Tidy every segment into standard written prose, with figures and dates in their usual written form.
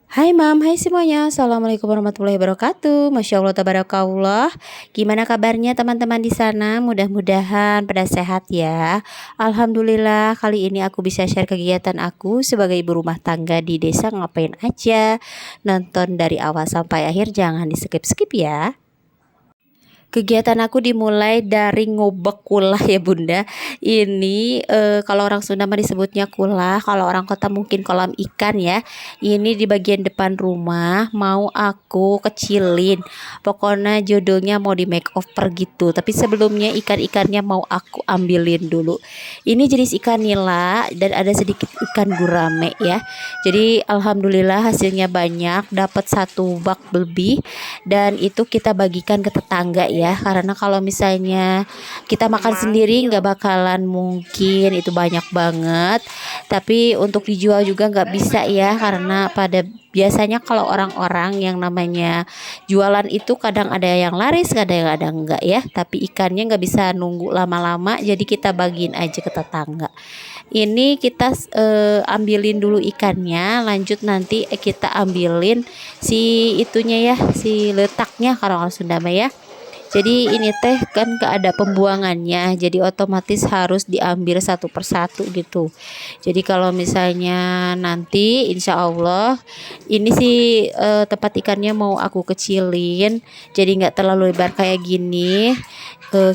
Hai Mam, hai semuanya. Assalamualaikum warahmatullahi wabarakatuh. Masya Allah, tabarakallah. Gimana kabarnya teman-teman di sana? Mudah-mudahan pada sehat ya. Alhamdulillah, kali ini aku bisa share kegiatan aku sebagai ibu rumah tangga di desa. Ngapain aja? Nonton dari awal sampai akhir, jangan di skip-skip ya. Kegiatan aku dimulai dari ngobek kulah ya Bunda. Ini kalau orang Sunda mah disebutnya kulah, kalau orang kota mungkin kolam ikan ya. Ini di bagian depan rumah mau aku kecilin. Pokoknya jodohnya mau di make over gitu. Tapi sebelumnya ikan-ikannya mau aku ambilin dulu. Ini jenis ikan nila dan ada sedikit ikan gurame ya. Jadi alhamdulillah hasilnya banyak, dapat satu bak lebih dan itu kita bagikan ke tetangga ya, karena kalau misalnya kita makan sendiri nggak bakalan mungkin itu banyak banget, tapi untuk dijual juga nggak bisa ya, karena pada biasanya kalau orang-orang yang namanya jualan itu kadang ada yang laris, kadang ada enggak ya, tapi ikannya nggak bisa nunggu lama-lama, jadi kita bagiin aja ke tetangga. Ini kita ambilin dulu ikannya, lanjut nanti kita ambilin si itunya ya, si letaknya kalau orang Sunda mah ya. Jadi ini teh kan gak ada pembuangannya, jadi otomatis harus diambil satu persatu gitu. Jadi kalau misalnya nanti insya Allah ini sih tempat ikannya mau aku kecilin, jadi nggak terlalu lebar kayak gini,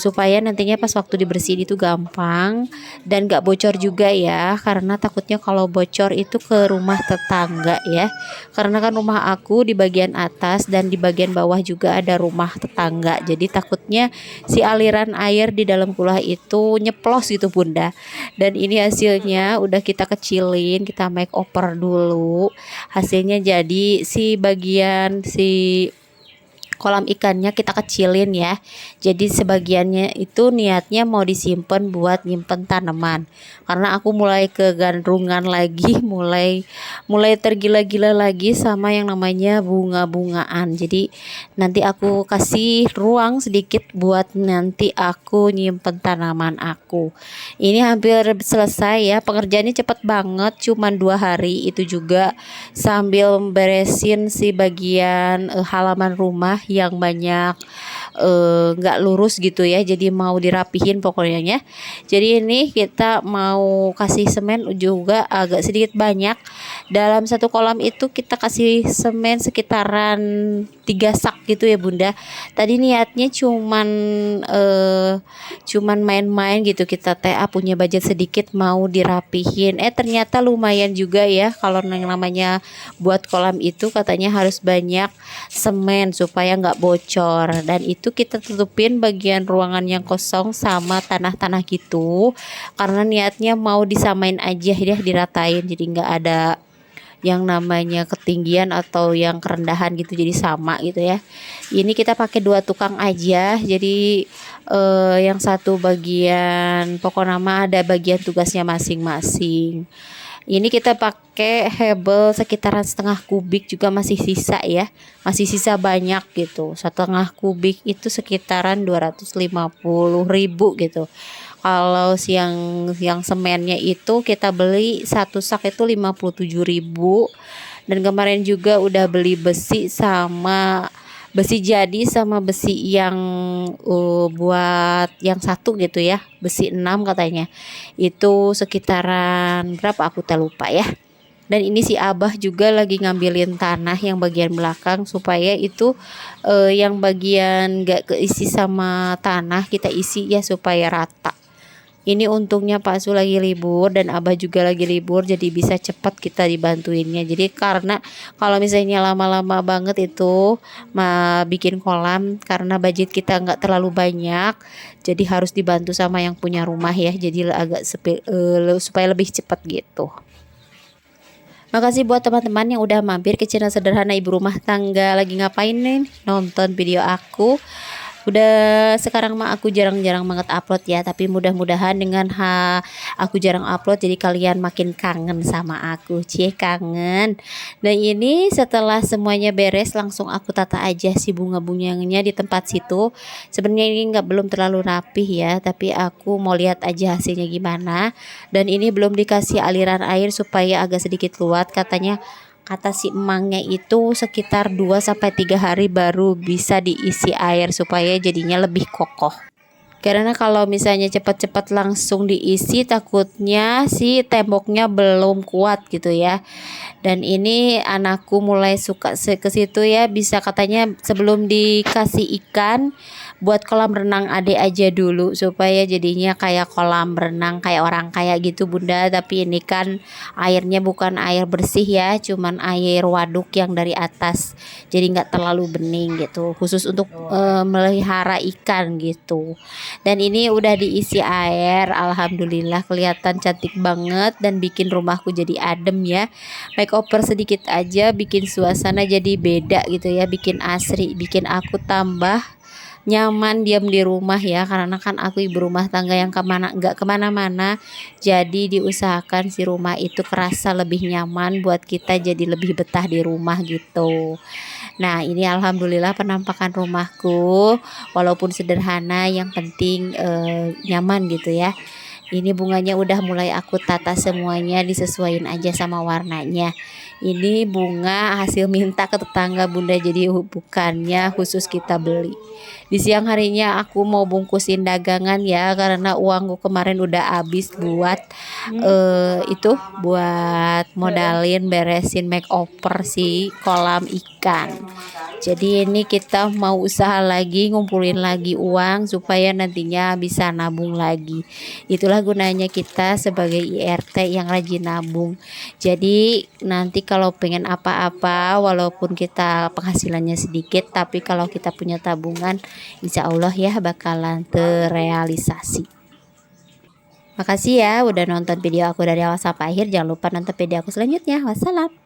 supaya nantinya pas waktu dibersihin itu gampang dan gak bocor juga ya, karena takutnya kalau bocor itu ke rumah tetangga ya, karena kan rumah aku di bagian atas dan di bagian bawah juga ada rumah tetangga, jadi takutnya si aliran air di dalam kulah itu nyeplos gitu Bunda. Dan ini hasilnya udah kita kecilin, kita make over dulu, hasilnya jadi si bagian si kolam ikannya kita kecilin ya. Jadi sebagiannya itu niatnya mau disimpan buat nyimpen tanaman. Karena aku mulai kegandrungan lagi, mulai mulai tergila-gila lagi sama yang namanya bunga-bungaan. Jadi nanti aku kasih ruang sedikit buat nanti aku nyimpen tanaman aku. Ini hampir selesai ya. Pengerjaannya cepet banget, cuman 2 hari itu juga sambil beresin si bagian halaman rumah yang banyak nggak lurus gitu ya, jadi mau dirapihin pokoknya. Jadi ini kita mau kasih semen juga agak sedikit banyak, dalam satu kolam itu kita kasih semen sekitaran 3 sak gitu ya Bunda. Tadi niatnya cuman main-main gitu, kita TA punya budget sedikit mau dirapihin, ternyata lumayan juga ya. Kalau yang namanya buat kolam itu katanya harus banyak semen supaya nggak bocor, dan itu kita tutupin bagian ruangan yang kosong sama tanah-tanah gitu, karena niatnya mau disamain aja ya, diratain, jadi nggak ada yang namanya ketinggian atau yang kerendahan gitu, jadi sama gitu ya. Ini kita pakai 2 tukang aja, jadi yang satu bagian pokok nama ada bagian tugasnya masing-masing. Ini kita pakai hebel sekitaran setengah kubik juga masih sisa ya, masih sisa banyak gitu. Setengah kubik itu sekitaran 250.000 gitu. Kalau yang semennya itu kita beli 1 sak itu 57.000, dan kemarin juga udah beli besi sama besi jadi sama besi yang buat yang satu gitu ya, besi 6 katanya itu sekitaran berapa aku lupa ya. Dan ini si Abah juga lagi ngambilin tanah yang bagian belakang supaya itu yang bagian gak keisi sama tanah kita isi ya supaya rata. Ini untungnya Pak Su lagi libur dan Abah juga lagi libur, jadi bisa cepat kita dibantuinnya. Jadi karena kalau misalnya lama-lama banget itu bikin kolam, karena budget kita nggak terlalu banyak, jadi harus dibantu sama yang punya rumah ya. Jadi agak supaya lebih cepat gitu. Makasih buat teman-teman yang udah mampir ke channel Sederhana Ibu Rumah Tangga. Lagi ngapain nih? Nonton video aku. Udah sekarang mah aku jarang-jarang banget upload ya, tapi mudah-mudahan dengan aku jarang upload jadi kalian makin kangen sama aku. Cie, kangen. Dan ini setelah semuanya beres langsung aku tata aja si bunga-bunganya di tempat situ. Sebenarnya ini belum terlalu rapih ya, tapi aku mau lihat aja hasilnya gimana. Dan ini belum dikasih aliran air supaya agak sedikit luat, katanya kata si emangnya itu sekitar 2 sampai 3 hari baru bisa diisi air supaya jadinya lebih kokoh. Karena kalau misalnya cepat-cepat langsung diisi takutnya si temboknya belum kuat gitu ya. Dan ini anakku mulai suka ke situ ya, bisa katanya sebelum dikasih ikan buat kolam renang adek aja dulu supaya jadinya kayak kolam renang kayak orang kaya gitu Bunda. Tapi ini kan airnya bukan air bersih ya, cuman air waduk yang dari atas, jadi nggak terlalu bening gitu, khusus untuk melihara ikan gitu. Dan ini udah diisi air, alhamdulillah kelihatan cantik banget dan bikin rumahku jadi adem ya. Makeover sedikit aja bikin suasana jadi beda gitu ya, bikin asri, bikin aku tambah nyaman diam di rumah ya, karena kan aku ibu rumah tangga yang nggak kemana-mana, jadi diusahakan si rumah itu kerasa lebih nyaman buat kita, jadi lebih betah di rumah gitu. Nah ini alhamdulillah penampakan rumahku walaupun sederhana, yang penting nyaman gitu ya. Ini bunganya udah mulai aku tata semuanya, disesuaikan aja sama warnanya. Ini bunga hasil minta ke tetangga Bunda, jadi bukannya khusus kita beli. Di siang harinya aku mau bungkusin dagangan ya, karena uangku kemarin udah habis buat itu buat modalin beresin makeover si kolam ikan. Jadi ini kita mau usaha lagi, ngumpulin lagi uang supaya nantinya bisa nabung lagi. Itulah gunanya kita sebagai IRT yang rajin nabung. Jadi nanti kalau pengen apa-apa, walaupun kita penghasilannya sedikit, tapi kalau kita punya tabungan, insya Allah ya bakalan terrealisasi. Makasih ya udah nonton video aku dari awal sampai akhir. Jangan lupa nonton video aku selanjutnya. Wassalam.